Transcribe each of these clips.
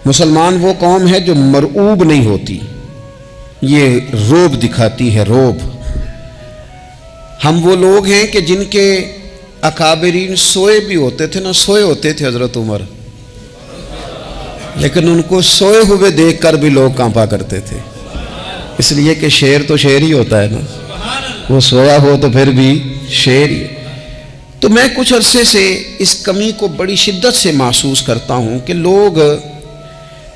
مسلمان وہ قوم ہے جو مرعوب نہیں ہوتی، یہ روب دکھاتی ہے، روب۔ ہم وہ لوگ ہیں کہ جن کے اکابرین سوئے بھی ہوتے تھے نا، سوئے ہوتے تھے حضرت عمر، لیکن ان کو سوئے ہوئے دیکھ کر بھی لوگ کانپا کرتے تھے، اس لیے کہ شیر تو شیر ہی ہوتا ہے نا، وہ سویا ہو تو پھر بھی شیر ہی۔ تو میں کچھ عرصے سے اس کمی کو بڑی شدت سے محسوس کرتا ہوں کہ لوگ،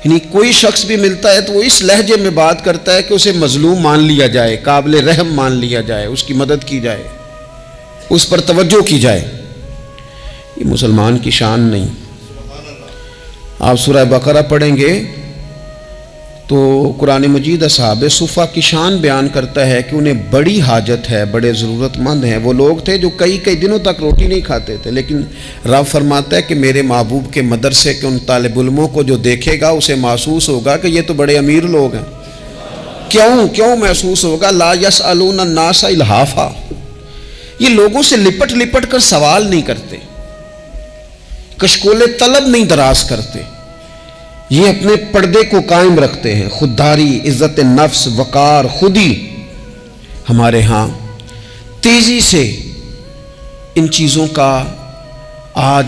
یعنی کوئی شخص بھی ملتا ہے تو وہ اس لہجے میں بات کرتا ہے کہ اسے مظلوم مان لیا جائے، قابل رحم مان لیا جائے، اس کی مدد کی جائے، اس پر توجہ کی جائے۔ یہ مسلمان کی شان نہیں۔ آپ سورہ بقرہ پڑھیں گے تو قرآن مجید اصحاب صفہ کی شان بیان کرتا ہے کہ انہیں بڑی حاجت ہے، بڑے ضرورت مند ہیں۔ وہ لوگ تھے جو کئی دنوں تک روٹی نہیں کھاتے تھے، لیکن رب فرماتا ہے کہ میرے محبوب کے مدرسے کے ان طالب علموں کو جو دیکھے گا اسے محسوس ہوگا کہ یہ تو بڑے امیر لوگ ہیں۔ کیوں محسوس ہوگا؟ لا یسألون الناس الحافا، یہ لوگوں سے لپٹ کر سوال نہیں کرتے، کشکول طلب نہیں دراز کرتے، یہ اپنے پردے کو قائم رکھتے ہیں۔ خودداری، عزت نفس، وقار، خودی۔ ہمارے ہاں تیزی سے ان چیزوں کا آج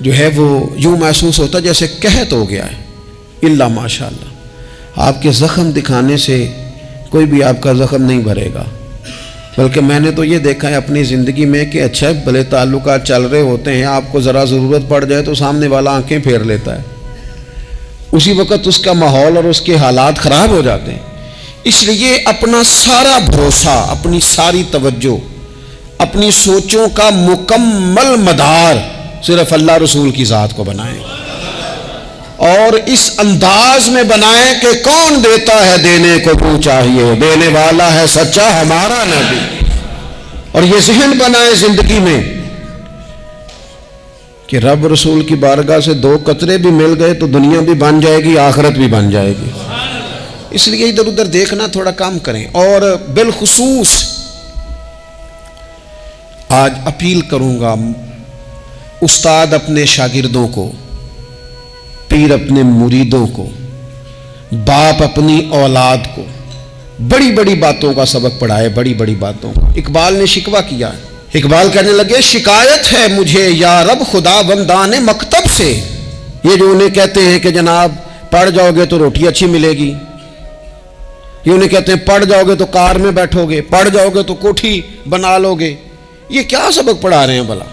جو ہے وہ یوں محسوس ہوتا ہے جیسے قحط ہو گیا ہے۔ الا ماشاءاللہ، آپ کے زخم دکھانے سے کوئی بھی آپ کا زخم نہیں بھرے گا، بلکہ میں نے تو یہ دیکھا ہے اپنی زندگی میں کہ اچھا بھلے تعلقات چل رہے ہوتے ہیں، آپ کو ذرا ضرورت پڑ جائے تو سامنے والا آنکھیں پھیر لیتا ہے، اسی وقت اس کا ماحول اور اس کے حالات خراب ہو جاتے ہیں۔ اس لیے اپنا سارا بھروسہ، اپنی ساری توجہ، اپنی سوچوں کا مکمل مدار صرف اللہ رسول کی ذات کو بنائیں، اور اس انداز میں بنائیں کہ کون دیتا ہے دینے کو تو چاہیے، دینے والا ہے سچا ہمارا نبی۔ اور یہ ذہن بنائیں زندگی میں کہ رب رسول کی بارگاہ سے 2 قطرے بھی مل گئے تو دنیا بھی بن جائے گی، آخرت بھی بن جائے گی۔ اس لیے ادھر ادھر دیکھنا تھوڑا کم کریں۔ اور بالخصوص آج اپیل کروں گا، استاد اپنے شاگردوں کو، پیر اپنے مریدوں کو، باپ اپنی اولاد کو بڑی بڑی باتوں کا سبق پڑھائے، بڑی بڑی باتوں کا۔ اقبال نے شکوہ کیا، اقبال کہنے لگے شکایت ہے مجھے یا رب خدا بندان مکتب سے، یہ جو انہیں کہتے ہیں کہ جناب پڑھ جاؤ گے تو روٹی اچھی ملے گی، یہ انہیں کہتے ہیں پڑھ جاؤ گے تو کار میں بیٹھو گے، پڑھ جاؤ گے تو کوٹھی بنا لو گے، یہ کیا سبق پڑھا رہے ہیں بھلا؟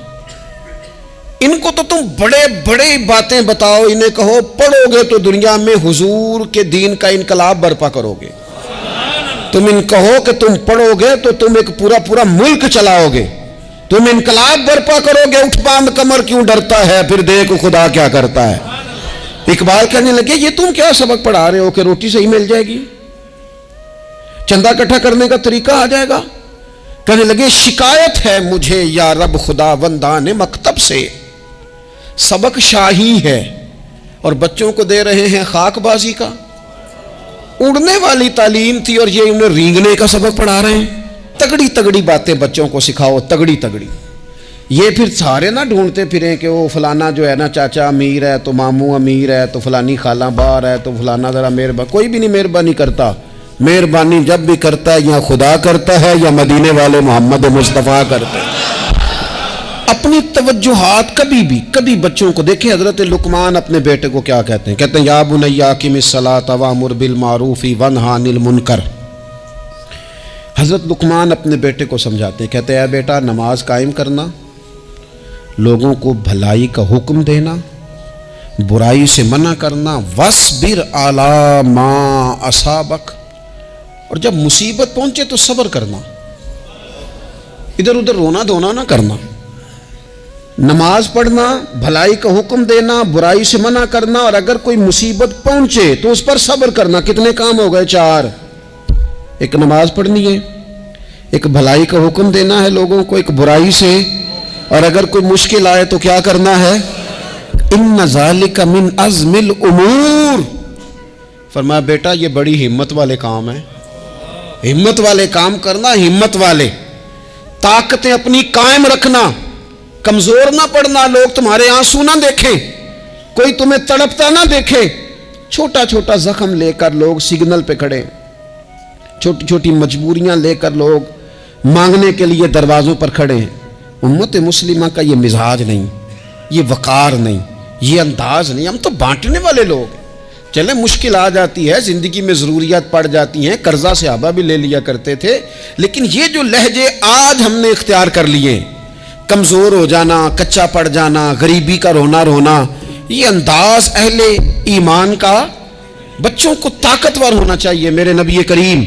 ان کو تو تم بڑے بڑے باتیں بتاؤ، انہیں کہو پڑھو گے تو دنیا میں حضور کے دین کا انقلاب برپا کرو گے، تم ان کہو کہ تم پڑھو گے تو تم ایک پورا ملک چلاؤ گے، تم انقلاب برپا کرو گے، اٹھ باندھ کمر کیوں ڈرتا ہے، پھر دیکھ خدا کیا کرتا ہے۔ اقبال کہنے لگے یہ تم کیا سبق پڑھا رہے ہو کہ روٹی صحیح مل جائے گی، چندہ اکٹھا کرنے کا طریقہ آ جائے گا؟ کہنے لگے شکایت ہے مجھے یا رب خدا بندان مکتب سے، سبق شاہی ہے اور بچوں کو دے رہے ہیں خاک بازی کا۔ اڑنے والی تعلیم تھی اور یہ انہیں رینگنے کا سبق پڑھا رہے ہیں۔ تگڑی باتیں بچوں کو سکھاؤ، تگڑی۔ یہ پھر سارے نہ ڈھونڈتے پھریں کہ وہ فلانا جو ہے نا چاچا امیر ہے تو ماموں امیر ہے تو فلانی خالہ باہر ہے تو فلانا ذرا مہربانی، کوئی بھی نہیں مہربانی کرتا۔ مہربانی جب بھی کرتا ہے یا خدا کرتا ہے یا مدینے والے محمد مصطفیٰ کرتے ہیں۔ اپنی توجہات کبھی بچوں کو دیکھیں، حضرت لقمان اپنے بیٹے کو کیا کہتے ہیں یا بنی اقم الصلاۃ وامر بالمعروف وانہا عن المنکر۔ حضرت لقمان اپنے بیٹے کو سمجھاتے ہیں، کہتے ہیں اے بیٹا نماز قائم کرنا، لوگوں کو بھلائی کا حکم دینا، برائی سے منع کرنا، وَاصْبِرْ عَلَىٰ مَا أَصَابَكَ، اور جب مصیبت پہنچے تو صبر کرنا، ادھر ادھر رونا دھونا نہ کرنا۔ نماز پڑھنا، بھلائی کا حکم دینا، برائی سے منع کرنا، اور اگر کوئی مصیبت پہنچے تو اس پر صبر کرنا۔ کتنے کام ہو گئے؟ 4۔ ایک نماز پڑھنی ہے، ایک بھلائی کا حکم دینا ہے لوگوں کو، ایک برائی سے، اور اگر کوئی مشکل آئے تو کیا کرنا ہے؟ ان ذالک من عزم الامور۔ فرمایا بیٹا یہ بڑی ہمت والے کام ہیں، ہمت والے کام کرنا، ہمت والے، طاقتیں اپنی قائم رکھنا، کمزور نہ پڑنا، لوگ تمہارے آنسو نہ دیکھیں، کوئی تمہیں تڑپتا نہ دیکھے، چھوٹا چھوٹا زخم لے کر لوگ سگنل پہ کھڑے ہیں، چھوٹی چھوٹی مجبوریاں لے کر لوگ مانگنے کے لیے دروازوں پر کھڑے ہیں۔ امت مسلمہ کا یہ مزاج نہیں، یہ وقار نہیں، یہ انداز نہیں۔ ہم تو بانٹنے والے لوگ ہیں۔ چلے مشکل آ جاتی ہے، زندگی میں ضروریات پڑ جاتی ہیں، قرضہ صحابہ بھی لے لیا کرتے تھے، لیکن یہ جو لہجے آج ہم نے اختیار کر لیے، کمزور ہو جانا، کچا پڑ جانا، غریبی کا رونا رونا، یہ انداز اہل ایمان کا بچوں کو طاقتور ہونا چاہیے۔ میرے نبی کریم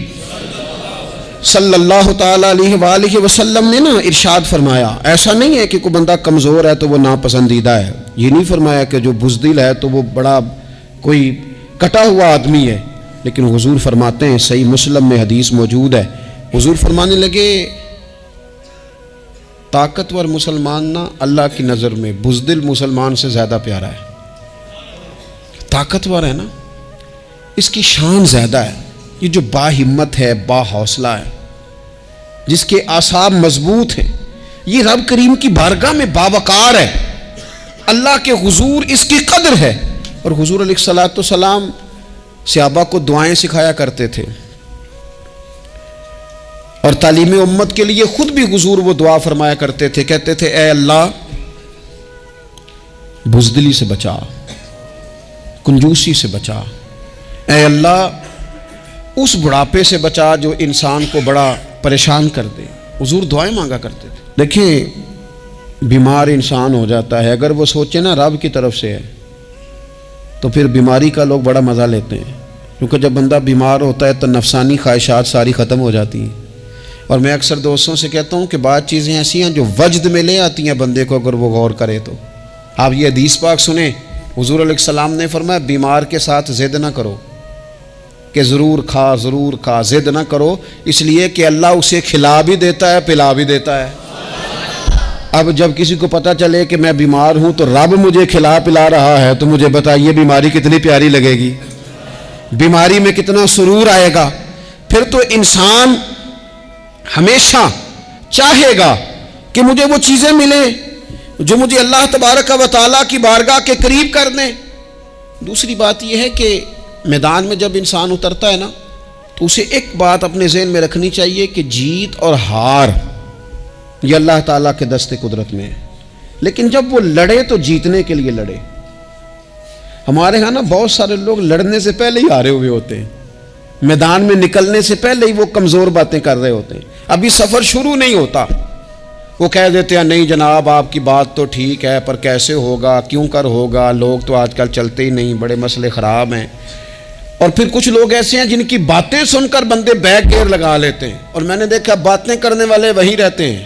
صلی اللہ تعالیٰ علیہ وآلہ وسلم نے نا ارشاد فرمایا، ایسا نہیں ہے کہ کوئی بندہ کمزور ہے تو وہ ناپسندیدہ ہے، یہ نہیں فرمایا کہ جو بزدل ہے تو وہ بڑا کوئی کٹا ہوا آدمی ہے، لیکن حضور فرماتے ہیں، صحیح مسلم میں حدیث موجود ہے، حضور فرمانے لگے طاقتور مسلمان نا اللہ کی نظر میں بزدل مسلمان سے زیادہ پیارا ہے۔ طاقتور ہے نا، اس کی شان زیادہ ہے۔ یہ جو با ہمت ہے، با حوصلہ ہے، جس کے اعصاب مضبوط ہیں، یہ رب کریم کی بارگاہ میں باوقار ہے، اللہ کے حضور اس کی قدر ہے۔ اور حضور علیہ الصلوۃ والسلام صحابہ کو دعائیں سکھایا کرتے تھے، اور تعلیم امت کے لیے خود بھی حضور وہ دعا فرمایا کرتے تھے، کہتے تھے اے اللہ بزدلی سے بچا، کنجوسی سے بچا، اے اللہ اس بڑھاپے سے بچا جو انسان کو بڑا پریشان کر دے۔ حضور دعائیں مانگا کرتے تھے۔ دیکھیں بیمار انسان ہو جاتا ہے، اگر وہ سوچے نا رب کی طرف سے ہے تو پھر بیماری کا لوگ بڑا مزہ لیتے ہیں، کیونکہ جب بندہ بیمار ہوتا ہے تو نفسانی خواہشات ساری ختم ہو جاتی ہیں۔ اور میں اکثر دوستوں سے کہتا ہوں کہ بعض چیزیں ایسی ہیں جو وجد میں لے آتی ہیں بندے کو، اگر وہ غور کرے تو۔ آپ یہ حدیث پاک سنیں، حضور علیہ السلام نے فرمایا بیمار کے ساتھ ضد نہ کرو کہ ضرور کھا، ضد نہ کرو، اس لیے کہ اللہ اسے کھلا بھی دیتا ہے، پلا بھی دیتا ہے۔ اب جب کسی کو پتہ چلے کہ میں بیمار ہوں تو رب مجھے کھلا پلا رہا ہے تو مجھے بتائیے بیماری کتنی پیاری لگے گی، بیماری میں کتنا سرور آئے گا۔ پھر تو انسان ہمیشہ چاہے گا کہ مجھے وہ چیزیں ملیں جو مجھے اللہ تبارک و تعالیٰ کی بارگاہ کے قریب کر دیں۔ دوسری بات یہ ہے کہ میدان میں جب انسان اترتا ہے نا تو اسے ایک بات اپنے ذہن میں رکھنی چاہیے کہ جیت اور ہار یہ اللہ تعالیٰ کے دست قدرت میں ہے، لیکن جب وہ لڑے تو جیتنے کے لیے لڑے۔ ہمارے ہاں نا بہت سارے لوگ لڑنے سے پہلے ہی ہارے ہوئے ہوتے ہیں، میدان میں نکلنے سے پہلے ہی وہ کمزور باتیں کر رہے ہوتے ہیں، ابھی سفر شروع نہیں ہوتا وہ کہہ دیتے ہیں نہیں جناب آپ کی بات تو ٹھیک ہے پر کیسے ہوگا، کیوں کر ہوگا، لوگ تو آج کل چلتے ہی نہیں، بڑے مسئلے خراب ہیں۔ اور پھر کچھ لوگ ایسے ہیں جن کی باتیں سن کر بندے بیک گیئر لگا لیتے ہیں، اور میں نے دیکھا باتیں کرنے والے وہیں رہتے ہیں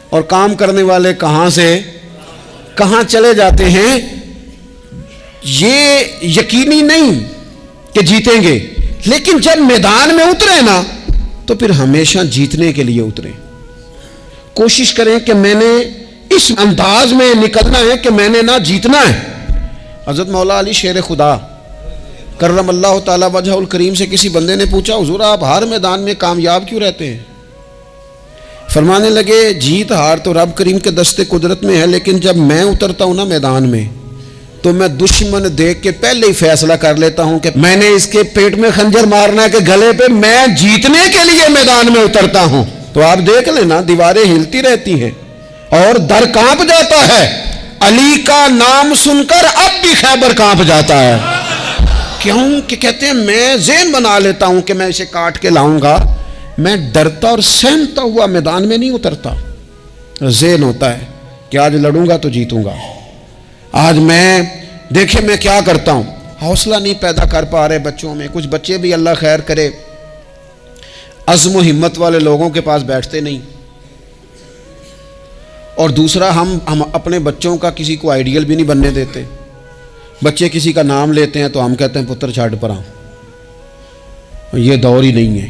اور کام کرنے والے کہاں سے کہاں چلے جاتے ہیں۔ یہ یقینی نہیں کہ جیتیں گے، لیکن جب میدان میں اترے نا تو پھر ہمیشہ جیتنے کے لیے اتریں۔ کوشش کریں کہ میں نے اس انداز میں نکلنا ہے کہ میں نے نہ جیتنا ہے۔ حضرت مولا علی شیر خدا کرم اللہ تعالیٰ وجہ الکریم سے کسی بندے نے پوچھا حضور آپ ہر میدان میں کامیاب کیوں رہتے ہیں؟ فرمانے لگے جیت ہار تو رب کریم کے دست قدرت میں ہے، لیکن جب میں اترتا ہوں نا میدان میں تو میں دشمن دیکھ کے پہلے ہی فیصلہ کر لیتا ہوں کہ میں نے اس کے پیٹ میں خنجر مارنا ہے کہ گلے پہ، میں جیتنے کے لیے میدان میں اترتا ہوں۔ تو آپ دیکھ لینا دیواریں ہلتی رہتی ہیں اور در کانپ جاتا ہے، علی کا نام سن کر اب بھی خیبر کانپ جاتا ہے۔ کیوں کہ کہتے ہیں میں ذہن بنا لیتا ہوں کہ میں اسے کاٹ کے لاؤں گا، میں ڈرتا اور سہمتا ہوا میدان میں نہیں اترتا۔ ذہن ہوتا ہے کہ آج لڑوں گا تو جیتوں گا، آج میں دیکھیں میں کیا کرتا ہوں۔ حوصلہ نہیں پیدا کر پا رہے بچوں میں، کچھ بچے بھی اللہ خیر کرے عزم و ہمت والے لوگوں کے پاس بیٹھتے نہیں، اور دوسرا ہم اپنے بچوں کا کسی کو آئیڈیل بھی نہیں بننے دیتے۔ بچے کسی کا نام لیتے ہیں تو ہم کہتے ہیں پتر چھاڑ پر آؤ، یہ دور ہی نہیں ہے۔